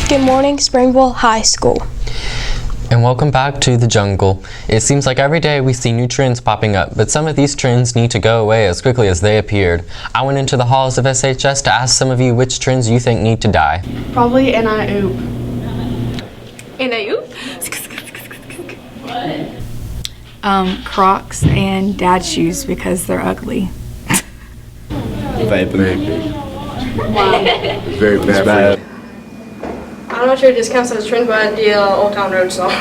Good morning, Springville High School. And welcome back to the jungle. It seems like every day we see new trends popping up, but some of these trends need to go away as quickly as they appeared. I went into the halls of SHS to ask some of you which trends you think need to die. Probably NIOOP. NIOOP? Crocs and dad shoes because they're ugly. Vaping. Wow. Very bad. I'm not sure if this counts as a trend, but the Old Town Road song.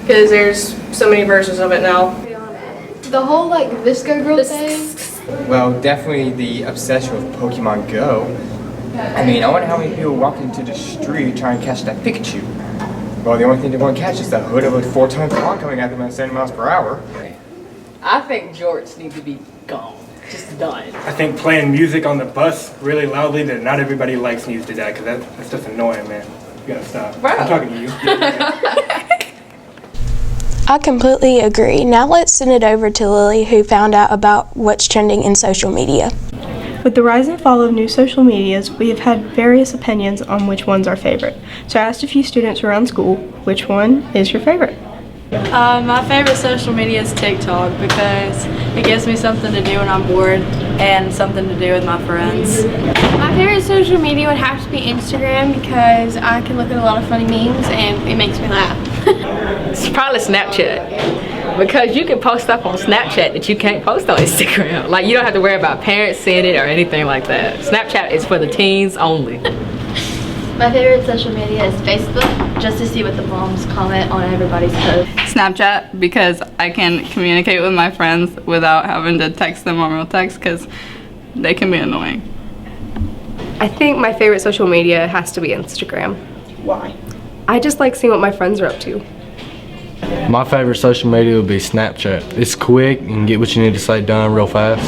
Because there's so many versions of it now. The whole like Visco Girl thing. Well, definitely the obsession with Pokemon Go. I mean, I wonder how many people walk into the street trying to catch that Pikachu. Well, the only thing they're going to catch is the hood of a 4-ton car coming at them at 70 miles per hour. I think jorts need to be gone. Just done. I think playing music on the bus really loudly that not everybody likes needs to die, because that's just annoying, man. You gotta stop. Bro. I'm talking to you. I completely agree. Now let's send it over to Lily, who found out about what's trending in social media. With the rise and fall of new social medias, we have had various opinions on which one's our favorite. So I asked a few students around school, which one is your favorite? My favorite social media is TikTok because it gives me something to do when I'm bored and something to do with my friends. My favorite social media would have to be Instagram because I can look at a lot of funny memes and it makes me laugh. It's probably Snapchat. Because you can post stuff on Snapchat that you can't post on Instagram. Like, you don't have to worry about parents seeing it or anything like that. Snapchat is for the teens only. My favorite social media is Facebook, just to see what the moms comment on everybody's post. Snapchat, because I can communicate with my friends without having to text them on real text, because they can be annoying. I think my favorite social media has to be Instagram. Why? I just like seeing what my friends are up to. My favorite social media would be Snapchat. It's quick, you can get what you need to say done real fast.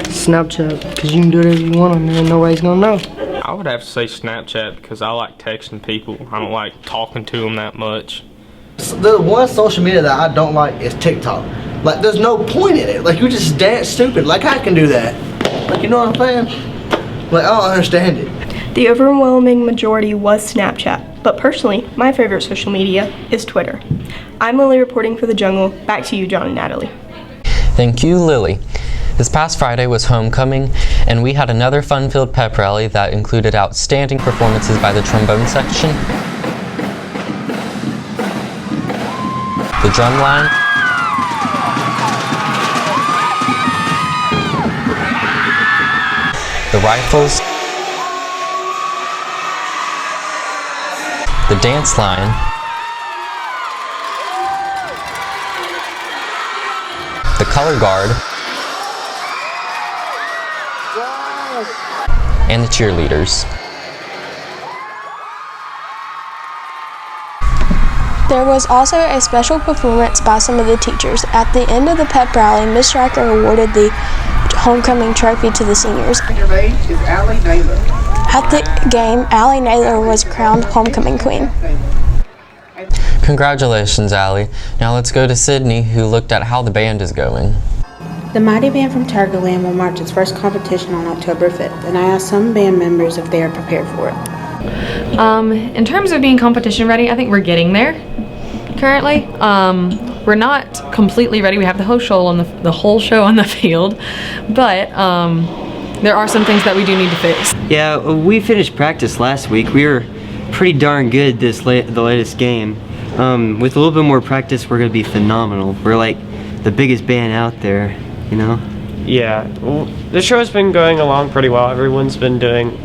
Snapchat, because you can do whatever you want on there and nobody's gonna know. I would have to say Snapchat because I like texting people. I don't like talking to them that much. The one social media that I don't like is TikTok. Like, there's no point in it. Like, you just dance stupid. Like, I can do that. Like, you know what I'm saying? Like, I don't understand it. The overwhelming majority was Snapchat, but personally, my favorite social media is Twitter. I'm Lily reporting for The Jungle. Back to you, John and Natalie. Thank you, Lily. This past Friday was homecoming, and we had another fun-filled pep rally that included outstanding performances by the trombone section, the drum line, the rifles, the dance line, the color guard, and the cheerleaders. There was also a special performance by some of the teachers. At the end of the pep rally, Ms. Stryker awarded the homecoming trophy to the seniors. Your age is Allie Naylor. At the game, Allie Naylor was crowned homecoming queen. Congratulations, Allie. Now let's go to Sydney, who looked at how the band is going. The Mighty Band from Tigerland will march its first competition on October 5th, and I asked some band members if they are prepared for it. In terms of being competition ready, I think we're getting there currently. We're not completely ready. We have the whole show on the field, but there are some things that we do need to fix. Yeah, we finished practice last week. We were pretty darn good the latest game. With a little bit more practice, we're gonna be phenomenal. We're like the biggest band out there. You know? Yeah, well, the show's been going along pretty well. Everyone's been doing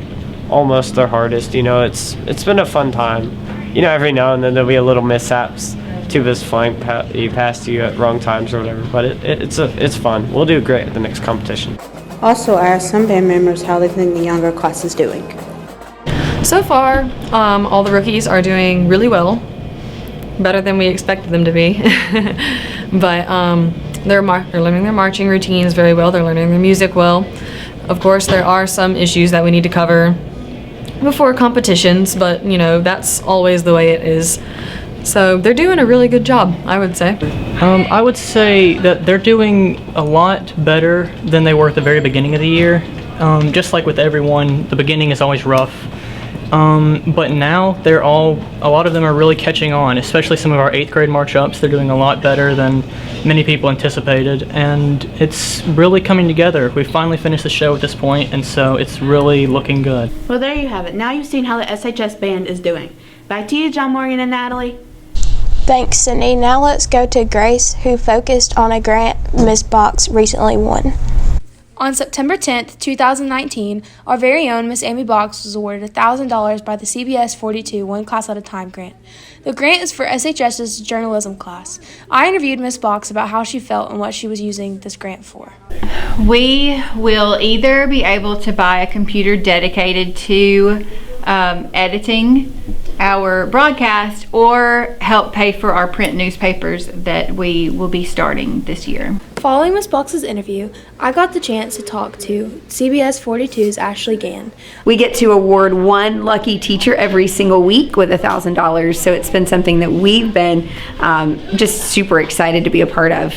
almost their hardest. You know, it's been a fun time. You know, every now and then there'll be a little mishaps. Tubas flying past you at wrong times or whatever, but it's fun. We'll do great at the next competition. Also, I asked some band members how they think the younger class is doing. So far, all the rookies are doing really well, better than we expected them to be. But they're learning their marching routines very well. They're learning their music well. Of course, there are some issues that we need to cover before competitions, but you know, that's always the way it is. So they're doing a really good job, I would say. I would say that they're doing a lot better than they were at the very beginning of the year. Just like with everyone, the beginning is always rough, But now a lot of them are really catching on, especially some of our 8th grade March Ups. They're doing a lot better than many people anticipated, and it's really coming together. We finally finished the show at this point, and so it's really looking good. Well, there you have it. Now you've seen how the SHS band is doing. Back to you, John Morgan and Natalie. Thanks, Sydney. Now let's go to Grace, who focused on a grant Miss Box recently won. On September 10th, 2019, our very own Miss Amy Box was awarded $1,000 by the CBS 42 One Class at a Time grant. The grant is for SHS's journalism class. I interviewed Miss Box about how she felt and what she was using this grant for. We will either be able to buy a computer dedicated to editing our broadcast or help pay for our print newspapers that we will be starting this year. Following Ms. Box's interview, I got the chance to talk to CBS 42's Ashley Gann. We get to award one lucky teacher every single week with $1,000, so it's been something that we've been just super excited to be a part of.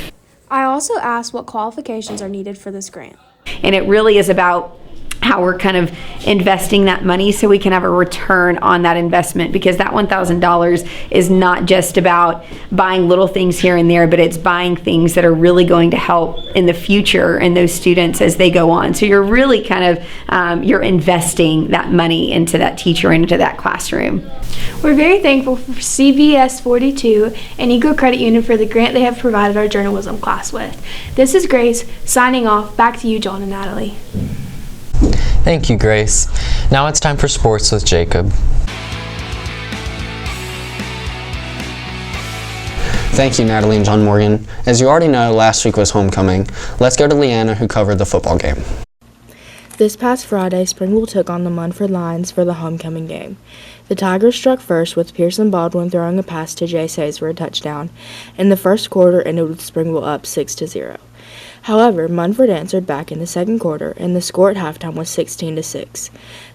I also asked what qualifications are needed for this grant. And it really is about how we're kind of investing that money so we can have a return on that investment, because that $1,000 is not just about buying little things here and there, but it's buying things that are really going to help in the future and those students as they go on. So you're really kind of you're investing that money into that teacher and into that classroom. We're very thankful for CBS 42 and Eco Credit Union for the grant they have provided our journalism class with. This is Grace signing off. Back to you, John and Natalie. Thank you, Grace. Now it's time for sports with Jacob. Thank you, Natalie and John Morgan. As you already know, last week was homecoming. Let's go to Leanna, who covered the football game. This past Friday, Springville took on the Munford Lions for the homecoming game. The Tigers struck first, with Pearson Baldwin throwing a pass to Jay Says for a touchdown, and the first quarter ended with Springville up 6-0. However, Munford answered back in the second quarter, and the score at halftime was 16-6.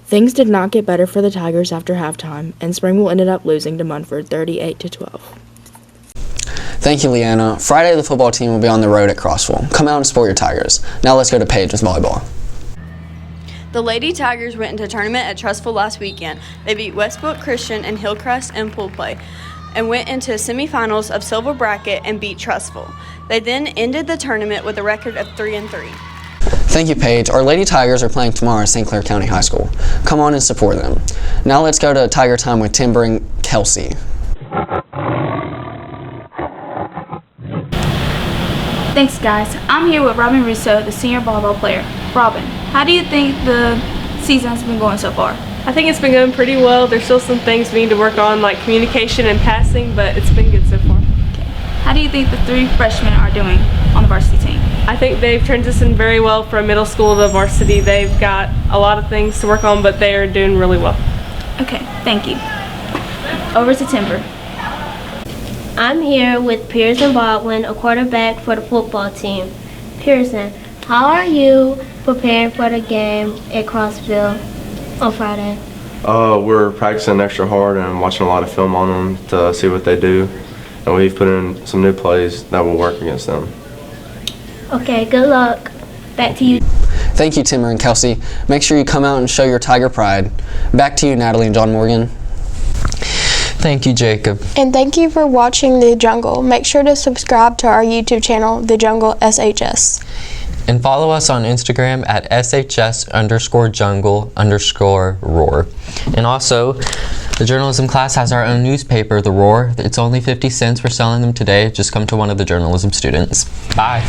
Things did not get better for the Tigers after halftime, and Springville ended up losing to Munford 38-12. Thank you, Leanna. Friday, the football team will be on the road at Crossville. Come out and support your Tigers. Now let's go to Paige with volleyball. The Lady Tigers went into tournament at Trussville last weekend. They beat Westbrook Christian and Hillcrest in pool play and went into semifinals of Silver Bracket and beat Trussville. They then ended the tournament with a record of 3-3. Thank you, Paige. Our Lady Tigers are playing tomorrow at St. Clair County High School. Come on and support them. Now let's go to Tiger Time with Timber and Kelsey. Thanks, guys. I'm here with Robin Russo, the senior volleyball player. Robin, how do you think the season has been going so far? I think it's been going pretty well. There's still some things we need to work on, like communication and passing, but it's been good so far. How do you think the three freshmen are doing on the varsity team? I think they've transitioned very well from middle school to varsity. They've got a lot of things to work on, but they are doing really well. Okay, thank you. Over to Timber. I'm here with Pearson Baldwin, a quarterback for the football team. Pearson, how are you preparing for the game at Crossville on Friday? We're practicing extra hard and watching a lot of film on them to see what they do. And we've put in some new plays that will work against them. Okay, good luck. Back to you. Thank you, Timber and Kelsey. Make sure you come out and show your Tiger pride. Back to you, Natalie and John Morgan. Thank you, Jacob. And thank you for watching The Jungle. Make sure to subscribe to our YouTube channel, The Jungle SHS. And follow us on Instagram at SHS_jungle_roar. And also, the journalism class has our own newspaper, The Roar. It's only 50 cents. We're selling them today. Just come to one of the journalism students. Bye.